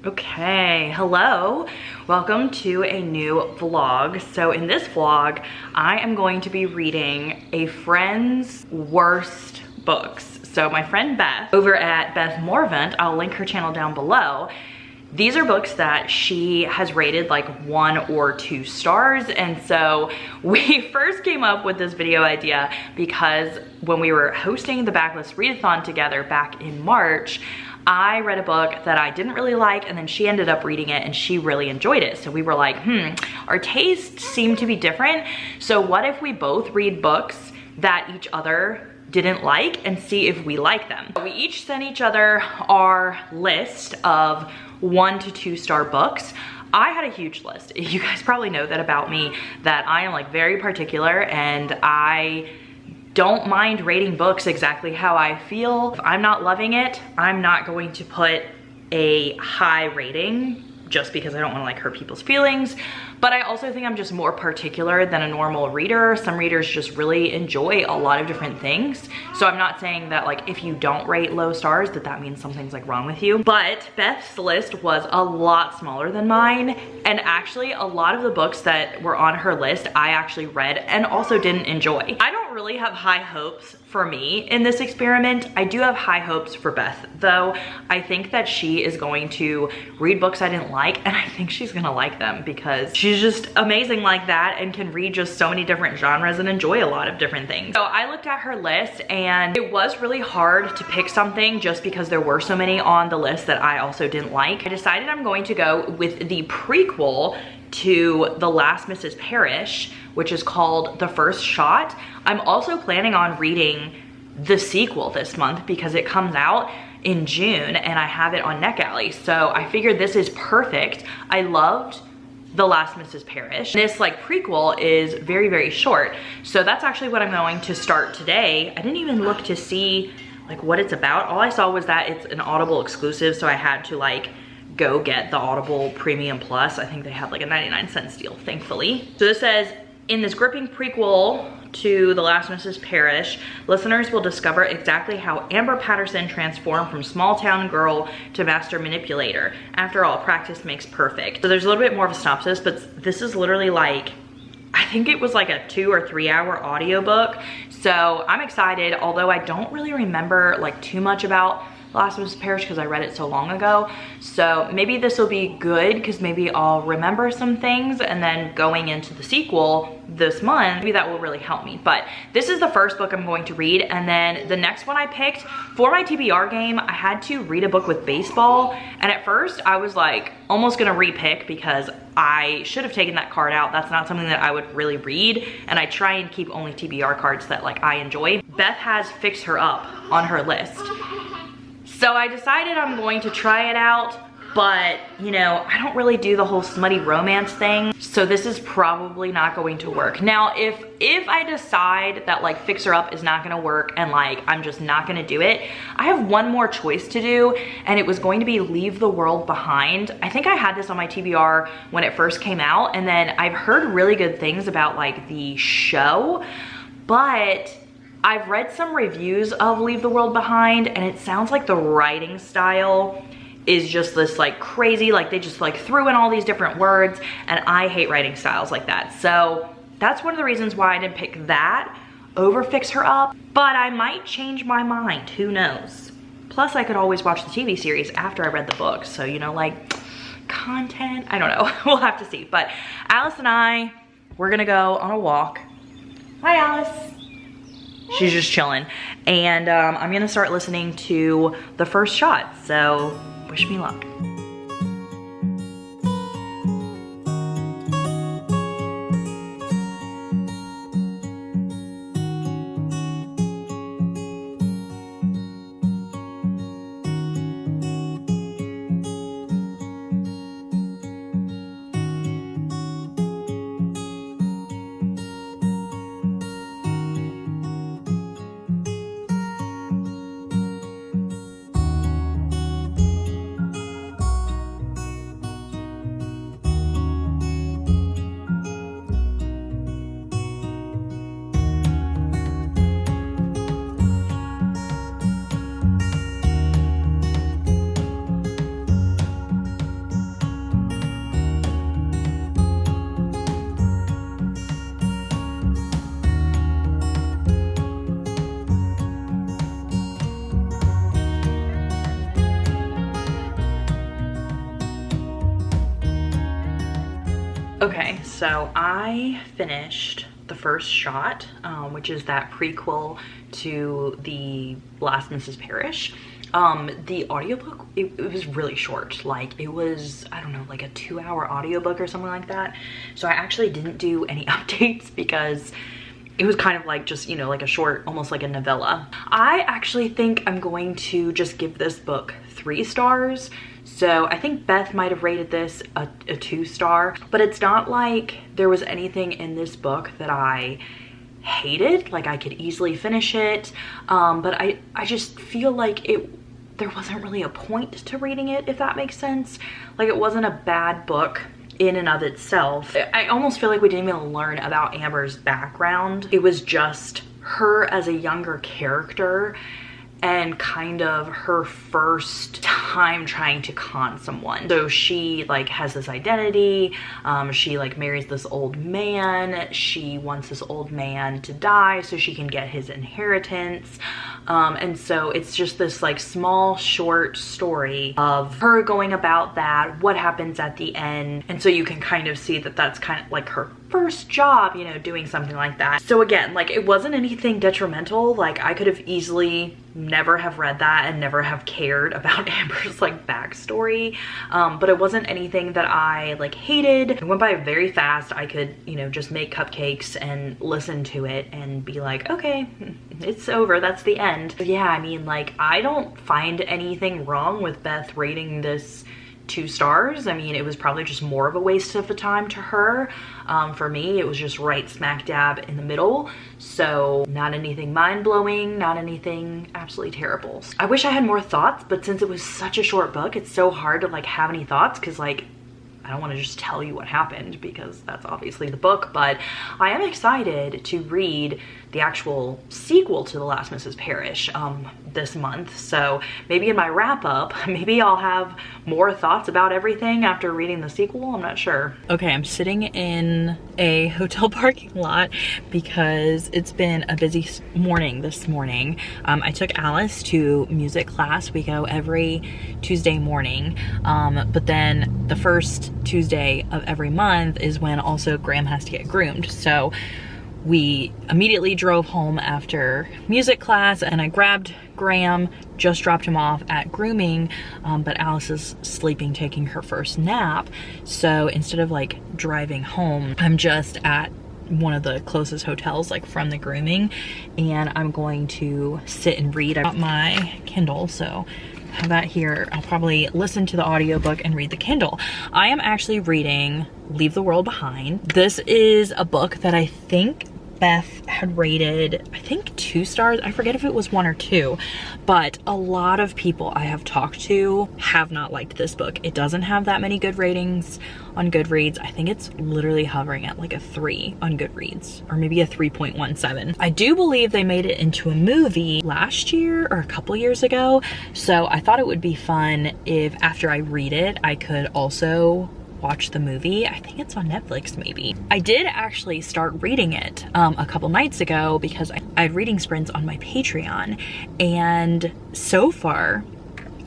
Okay, hello. Welcome to a new vlog. So in this vlog, I am going to be reading a friend's worst books. So my friend Beth over at Beth Morvant, I'll link her channel down below. These are books that she has rated like 1 or 2 stars. And so we first came up with this video idea because when we were hosting the Backlist Readathon together back in March, I read a book that I didn't really like, and then she ended up reading it and she really enjoyed it. So we were like, our tastes seem to be different. So what if we both read books that each other didn't like and see if we like them? We each sent each other our list of 1 to 2 star books. I had a huge list. You guys probably know that about me, that I am like very particular and I don't mind rating books exactly how I feel. If I'm not loving it, I'm not going to put a high rating just because I don't want to like hurt people's feelings. But I also think I'm just more particular than a normal reader. Some readers just really enjoy a lot of different things. So I'm not saying that like if you don't rate low stars that means something's like wrong with you. But Beth's list was a lot smaller than mine. And actually a lot of the books that were on her list I actually read and also didn't enjoy. I don't really have high hopes for me in this experiment. I do have high hopes for Beth though. I think that she is going to read books I didn't like, and I think she's gonna like them because she's just amazing like that and can read just so many different genres and enjoy a lot of different things. So I looked at her list and it was really hard to pick something just because there were so many on the list that I also didn't like. I decided I'm going to go with the prequel to The Last Mrs. Parrish, which is called The First Shot. I'm also planning on reading the sequel this month because it comes out in June and I have it on NetGalley. So I figured this is perfect. I loved The Last Mrs. Parrish. This like prequel is very, very short. So that's actually what I'm going to start today. I didn't even look to see like what it's about. All I saw was that it's an Audible exclusive, so I had to like go get the Audible Premium Plus. I think they have like a 99-cent deal, thankfully. So this says, in this gripping prequel to The Last Mrs. Parrish, listeners will discover exactly how Amber Patterson transformed from small town girl to master manipulator. After all, practice makes perfect. So there's a little bit more of a synopsis, but this is literally like, I think it was like a 2 or 3 hour audiobook. So I'm excited, although I don't really remember like too much about Last Mrs. Parrish because I read it so long ago. So maybe this will be good because maybe I'll remember some things, and then going into the sequel this month, maybe that will really help me. But this is the first book I'm going to read, and then the next one I picked for my TBR game, I had to read a book with baseball, and at first I was like almost gonna repick because I should have taken that card out. That's not something that I would really read, and I try and keep only TBR cards that like I enjoy. Beth has Fix Her Up on her list. So I decided I'm going to try it out, but you know, I don't really do the whole smutty romance thing, so this is probably not going to work. Now, if I decide that like Fix Her Up is not gonna work and like I'm just not gonna do it, I have one more choice to do, and it was going to be Leave the World Behind. I think I had this on my TBR when it first came out, and then I've heard really good things about like the show, but I've read some reviews of Leave the World Behind, and it sounds like the writing style is just this like crazy, like they just like threw in all these different words, and I hate writing styles like that. So that's one of the reasons why I didn't pick that over Fix Her Up, but I might change my mind, who knows? Plus I could always watch the TV series after I read the book, so you know, like content, I don't know, we'll have to see. But Alice and I, we're gonna go on a walk. Hi Alice. She's just chilling, and I'm gonna start listening to The First Shot, so wish me luck. Okay, so I finished the first shot, which is that prequel to the Last Mrs. Parrish. The audiobook, it was really short. Like, it was, I don't know, like a 2-hour audiobook or something like that. So I actually didn't do any updates because it was kind of like just, you know, like a short, almost like a novella. I actually think I'm going to just give this book 3 stars. So I think Beth might have rated this a 2-star, but it's not like there was anything in this book that I hated. Like, I could easily finish it, but I just feel like there wasn't really a point to reading it, if that makes sense. Like, it wasn't a bad book in and of itself. I almost feel like we didn't even learn about Amber's background. It was just her as a younger character and kind of her first time trying to con someone. So she like has this identity, she like marries this old man, she wants this old man to die so she can get his inheritance. And so it's just this like small short story of her going about that, what happens at the end. And so you can kind of see that that's kind of like her first job, you know, doing something like that. So again, like, it wasn't anything detrimental. Like, I could have easily never have read that and never have cared about Amber's like backstory, but it wasn't anything that I like hated. It went by very fast. I could, you know, just make cupcakes and listen to it and be like, okay, it's over, that's the end. But yeah, I mean, like, I don't find anything wrong with Beth rating this 2 stars. I mean, it was probably just more of a waste of the time to her. For me, it was just right smack dab in the middle. So not anything mind-blowing, not anything absolutely terrible. I wish I had more thoughts, but since it was such a short book, it's so hard to like have any thoughts, because like, I don't want to just tell you what happened because that's obviously the book, but I am excited to read the actual sequel to The Last Mrs. Parrish this month. So maybe in my wrap up, maybe I'll have more thoughts about everything after reading the sequel. I'm not sure. Okay, I'm sitting in a hotel parking lot because it's been a busy morning this morning. I took Alice to music class. We go every Tuesday morning, but then the first Tuesday of every month is when also Graham has to get groomed. So we immediately drove home after music class and I grabbed Graham, just dropped him off at grooming, but Alice is sleeping, taking her first nap. So instead of like driving home, I'm just at one of the closest hotels like from the grooming, and I'm going to sit and read. I got my Kindle, so I have that here. I'll probably listen to the audiobook and read the Kindle. I am actually reading Leave the World Behind. This is a book that I think Beth had rated, I think 2 stars. I forget if it was 1 or 2, but a lot of people I have talked to have not liked this book. It doesn't have that many good ratings on Goodreads. I think it's literally hovering at like a 3 on Goodreads, or maybe a 3.17. I do believe they made it into a movie last year or a couple years ago, so I thought it would be fun if after I read it, I could also watch the movie. I think it's on Netflix maybe. I did actually start reading it a couple nights ago because I had reading sprints on my Patreon, and so far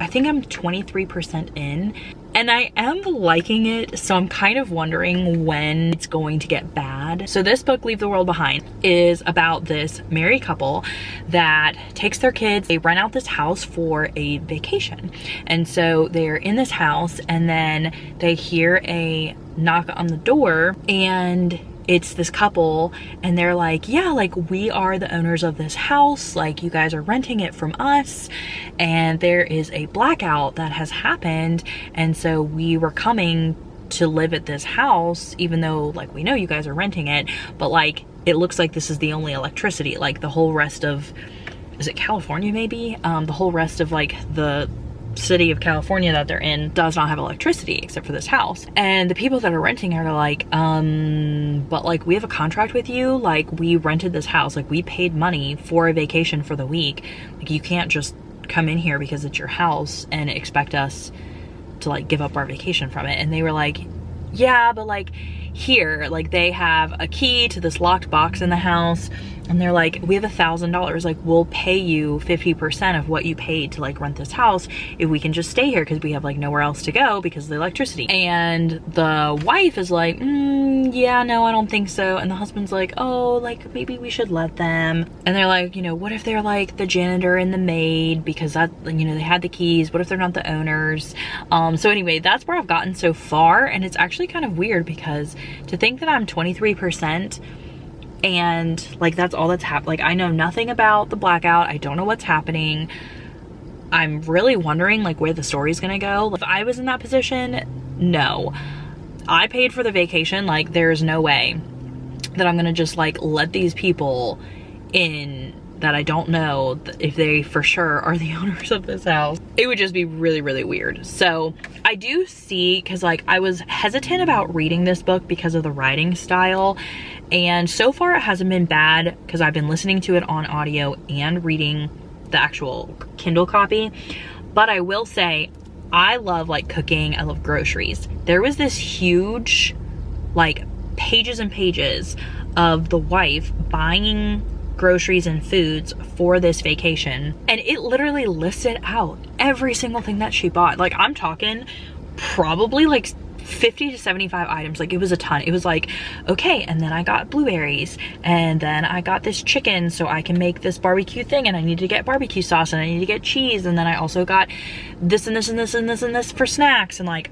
I think I'm 23% in and I am liking it, so I'm kind of wondering when it's going to get bad. So this book, Leave the World Behind, is about this married couple that takes their kids, they rent out this house for a vacation. And so they're in this house and then they hear a knock on the door, and it's this couple, and they're like, yeah, like, we are the owners of this house, like, you guys are renting it from us, and there is a blackout that has happened, and so we were coming to live at this house, even though, like, we know you guys are renting it, but like, it looks like this is the only electricity. Like, the whole rest of, is it California maybe? The whole rest of like the city of California that they're in does not have electricity except for this house. And the people that are renting are like, but like, we have a contract with you, like, we rented this house, like, we paid money for a vacation for the week, like, you can't just come in here because it's your house and expect us to like give up our vacation from it. And they were like, yeah, but like, here, like they have a key to this locked box in the house, and they're like, we have $1,000, like we'll pay you 50% of what you paid to like rent this house if we can just stay here, because we have like nowhere else to go because of the electricity. And the wife is like, yeah, no, I don't think so. And the husband's like, oh, like maybe we should let them. And they're like, you know, what if they're like the janitor and the maid, because that, you know, they had the keys, what if they're not the owners? So anyway, that's where I've gotten so far, and it's actually kind of weird because to think that I'm 23% and like that's all that's happened. Like I know nothing about the blackout, I don't know what's happening. I'm really wondering like where the story's gonna go. If I was in that position, no, I paid for the vacation, like there's no way that I'm gonna just like let these people in that I don't know if they for sure are the owners of this house. It would just be really, really weird. So I do see, because like I was hesitant about reading this book because of the writing style, and so far it hasn't been bad because I've been listening to it on audio and reading the actual Kindle copy. But I will say, I love like cooking, I love groceries. There was this huge like pages and pages of the wife buying groceries and foods for this vacation, and it literally listed out every single thing that she bought. Like I'm talking probably like 50 to 75 items. Like it was a ton. It was like, okay, and then I got blueberries, and then I got this chicken so I can make this barbecue thing, and I need to get barbecue sauce, and I need to get cheese, and then I also got this and this and this and this and this for snacks. And like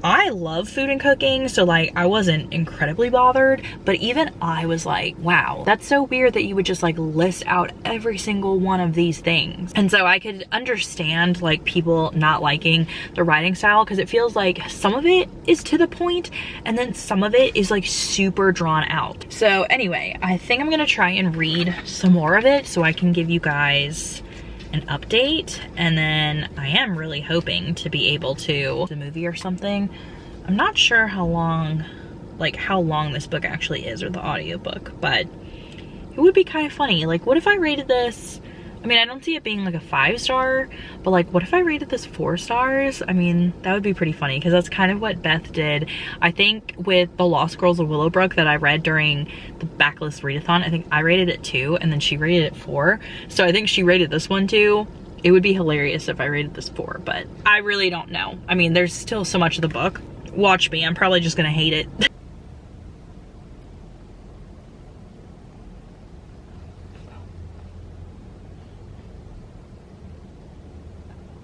I love food and cooking, so like I wasn't incredibly bothered, but even I was like, wow, that's so weird that you would just like list out every single one of these things. And so I could understand like people not liking the writing style, because it feels like some of it is to the point and then some of it is like super drawn out. So anyway, I think I'm gonna try and read some more of it so I can give you guys an update, and then I am really hoping to be able to the movie or something. I'm not sure how long this book actually is, or the audiobook, but it would be kind of funny. Like what if I rated this, I mean I don't see it being like a 5-star, but like what if I rated this 4 stars? I mean that would be pretty funny, because that's kind of what Beth did. I think with the Lost Girls of Willowbrook that I read during the Backlist Readathon, I think I rated it 2 and then she rated it 4. So I think she rated this one 2. It would be hilarious if I rated this 4, but I really don't know. I mean there's still so much of the book. Watch me, I'm probably just gonna hate it.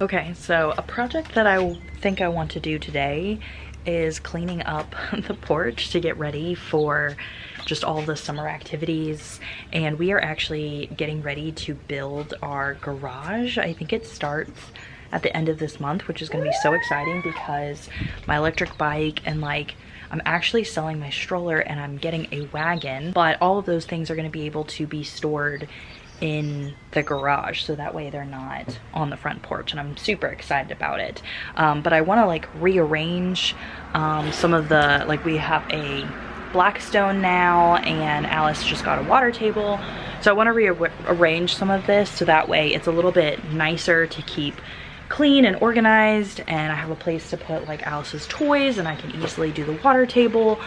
Okay, so a project that I think I want to do today is cleaning up the porch to get ready for just all the summer activities. And we are actually getting ready to build our garage. I think it starts at the end of this month, which is gonna be so exciting because my electric bike and like I'm actually selling my stroller and I'm getting a wagon, but all of those things are gonna be able to be stored in the garage, so that way they're not on the front porch, and I'm super excited about it. But I want to like rearrange some of the, like we have a Blackstone now and Alice just got a water table, so I want to rearrange some of this so that way it's a little bit nicer to keep clean and organized, and I have a place to put like Alice's toys and I can easily do the water table.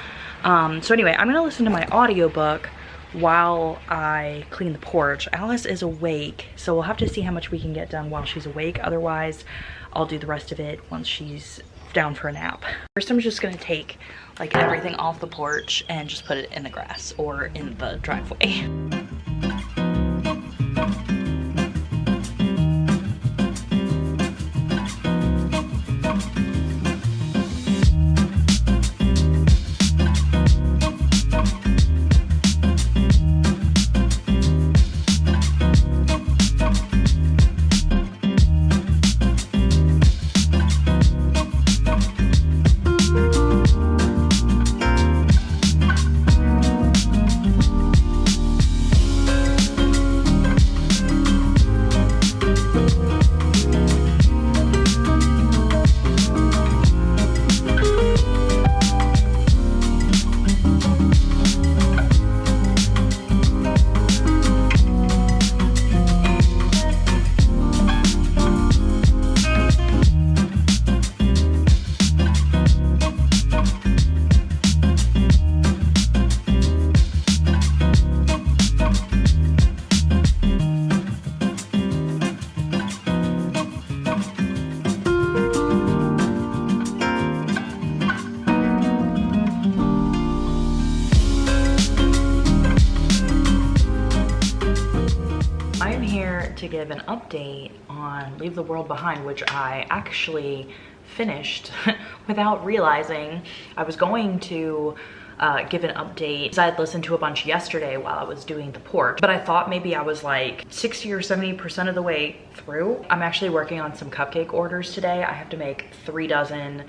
So anyway, I'm gonna listen to my audiobook while I clean the porch. Alice is awake, so we'll have to see how much we can get done while she's awake. Otherwise, I'll do the rest of it once she's down for a nap. First, I'm just gonna take like everything off the porch and just put it in the grass or in the driveway. to give an update on Leave the World Behind, which I actually finished without realizing. I was going to give an update because I had listened to a bunch yesterday while I was doing the Porch, but I thought maybe I was like 60 or 70% of the way through. I'm actually working on some cupcake orders today. I have to make 3 dozen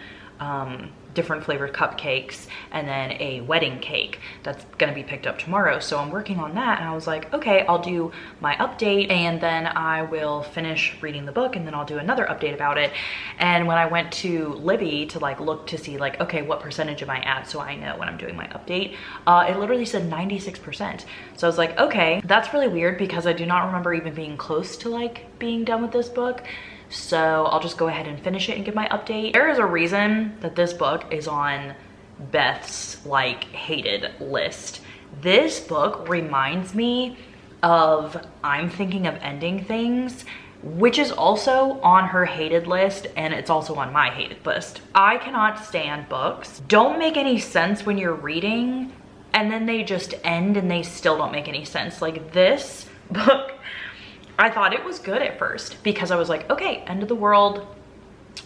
different flavored cupcakes and then a wedding cake that's gonna be picked up tomorrow. So I'm working on that, and I was like, okay, I'll do my update and then I will finish reading the book and then I'll do another update about it. And when I went to Libby to like look to see like, okay, what percentage am I at so I know when I'm doing my update, it literally said 96%. So I was like, okay, that's really weird because I do not remember even being close to like being done with this book. So I'll just go ahead and finish it and give my update. There is a reason that this book is on Beth's like hated list. This book reminds me of I'm Thinking of Ending Things, which is also on her hated list, and it's also on my hated list. I cannot stand books. Don't make any sense when you're reading, and then they just end and they still don't make any sense. Like this book, I thought it was good at first because I was like, okay, end of the world.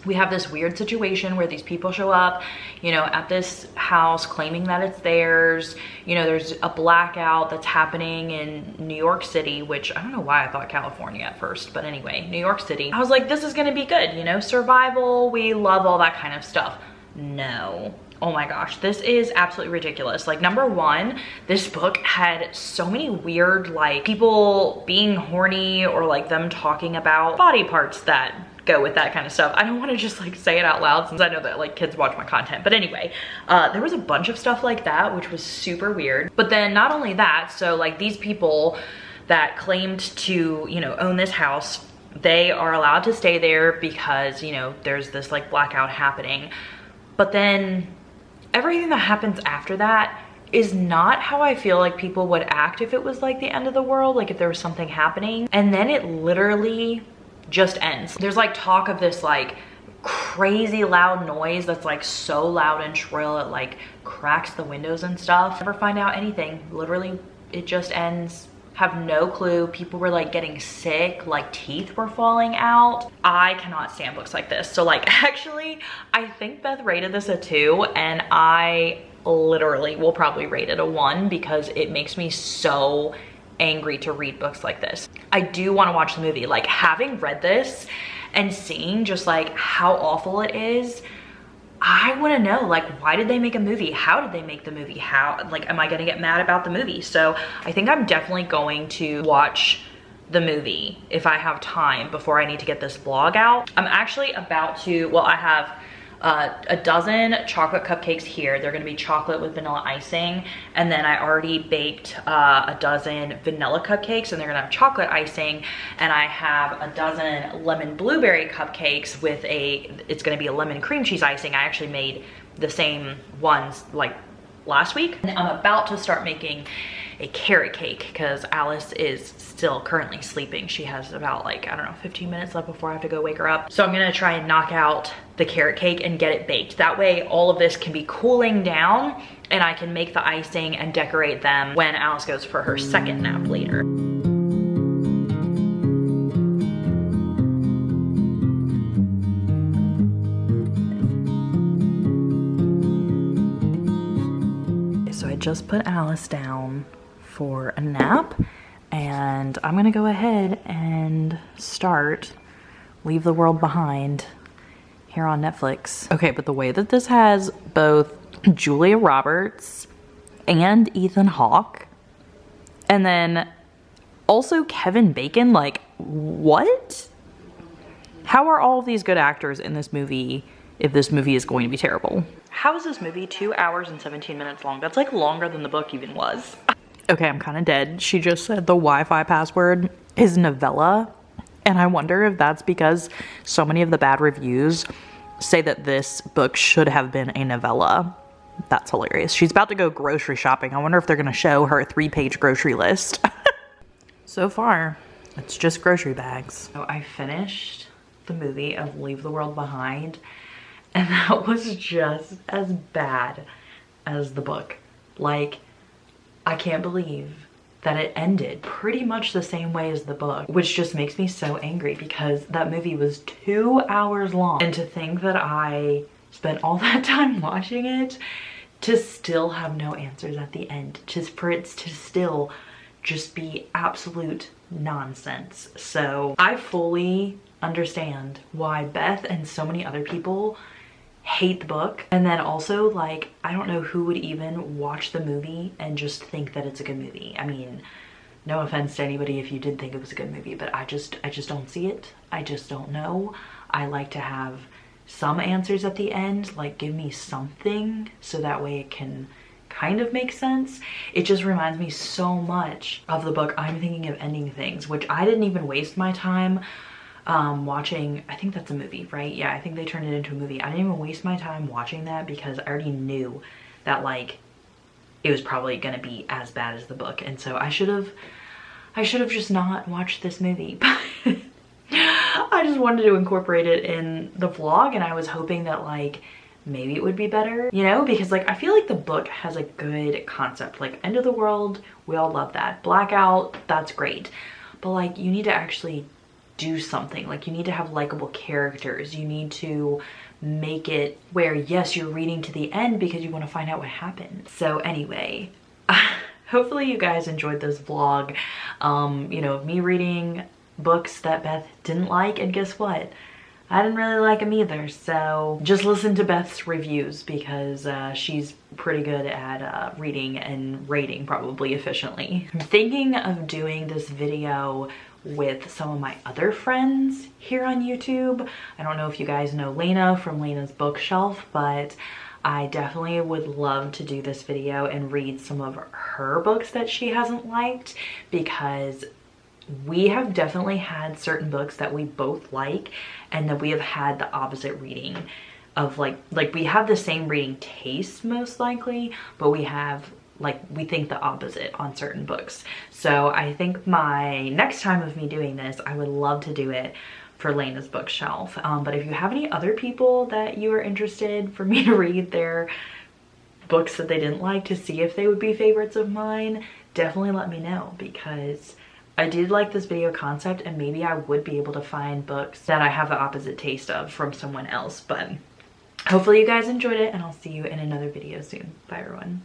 We have this weird situation where these people show up, you know, at this house claiming that it's theirs. You know, there's a blackout that's happening in New York City, which I don't know why I thought California at first, but anyway, New York City. I was like, this is gonna be good, you know, survival, we love all that kind of stuff. No. Oh my gosh, this is absolutely ridiculous. Like, number one, this book had so many weird, like, people being horny or like them talking about body parts that go with that kind of stuff. I don't want to just like say it out loud since I know that like kids watch my content. But anyway, there was a bunch of stuff like that, which was super weird. But then not only that, so like these people that claimed to, you know, own this house, they are allowed to stay there because, you know, there's this like blackout happening. But then everything that happens after that is not how I feel like people would act if it was like the end of the world, like if there was something happening. And then it literally just ends. There's like talk of this like crazy loud noise that's like so loud and shrill it like cracks the windows and stuff. Never find out anything. Literally, it just ends. Have no clue. People were like getting sick, like teeth were falling out. I cannot stand books like this. So like actually, I think Beth rated this a 2 and I literally will probably rate it a 1 because it makes me so angry to read books like this. I do want to watch the movie. Like having read this and seeing just like how awful it is, I want to know, like, why did they make a movie? How did they make the movie? How, like, am I going to get mad about the movie? So I think I'm definitely going to watch the movie if I have time before I need to get this vlog out. I'm actually about to, well, I have a dozen chocolate cupcakes here. They're gonna be chocolate with vanilla icing. And then I already baked a dozen vanilla cupcakes and they're gonna have chocolate icing. And I have a dozen lemon blueberry cupcakes with it's gonna be a lemon cream cheese icing. I actually made the same ones like last week. And I'm about to start making a carrot cake because Alice is still currently sleeping. She has about like, I don't know, 15 minutes left before I have to go wake her up. So I'm gonna try and knock out the carrot cake and get it baked. That way all of this can be cooling down and I can make the icing and decorate them when Alice goes for her second nap later. So I just put Alice down for a nap and I'm gonna go ahead and start Leave the World Behind here on Netflix. Okay, but the way that this has both Julia Roberts and Ethan Hawke and then also Kevin Bacon, like what? How are all of these good actors in this movie if this movie is going to be terrible? How is this movie 2 hours and 17 minutes long? That's like longer than the book even was. Okay, I'm kind of dead. She just said the Wi-Fi password is novella. And I wonder if that's because so many of the bad reviews say that this book should have been a novella. That's hilarious. She's about to go grocery shopping. I wonder if they're going to show her 3-page grocery list. So far, it's just grocery bags. So I finished the movie of Leave the World Behind. And that was just as bad as the book. Like, I can't believe that it ended pretty much the same way as the book, which just makes me so angry because that movie was 2 hours long. And to think that I spent all that time watching it to still have no answers at the end, just for it to still just be absolute nonsense. So I fully understand why Beth and so many other people hate the book. And then also, like, I don't know who would even watch the movie and just think that it's a good movie. I mean, no offense to anybody if you did think it was a good movie, but I just don't see it. I just don't know. I like to have some answers at the end, like give me something so that way it can kind of make sense. It just reminds me so much of the book I'm Thinking of Ending Things, which I didn't even waste my time watching. I think that's a movie, right? Yeah, I think they turned it into a movie. I didn't even waste my time watching that because I already knew that like it was probably gonna be as bad as the book, and so I should have just not watched this movie. I just wanted to incorporate it in the vlog, and I was hoping that like maybe it would be better, you know, because like I feel like the book has a good concept, like end of the world, we all love that. Blackout, that's great, but like you need to actually do something. Like you need to have likable characters. You need to make it where yes, you're reading to the end because you want to find out what happened. So anyway, hopefully you guys enjoyed this vlog, you know, me reading books that Beth didn't like, and guess what, I didn't really like them either. So just listen to Beth's reviews because she's pretty good at reading and rating probably efficiently. I'm thinking of doing this video with some of my other friends here on YouTube. I don't know if you guys know Lena from Lena's Bookshelf, but I definitely would love to do this video and read some of her books that she hasn't liked, because we have definitely had certain books that we both like and that we have had the opposite reading of, like we have the same reading taste most likely, but we have like we think the opposite on certain books. So I think my next time of me doing this, I would love to do it for Lena's Bookshelf. But if you have any other people that you are interested for me to read their books that they didn't like to see if they would be favorites of mine, definitely let me know, because I did like this video concept and maybe I would be able to find books that I have the opposite taste of from someone else. But hopefully you guys enjoyed it, and I'll see you in another video soon. Bye everyone.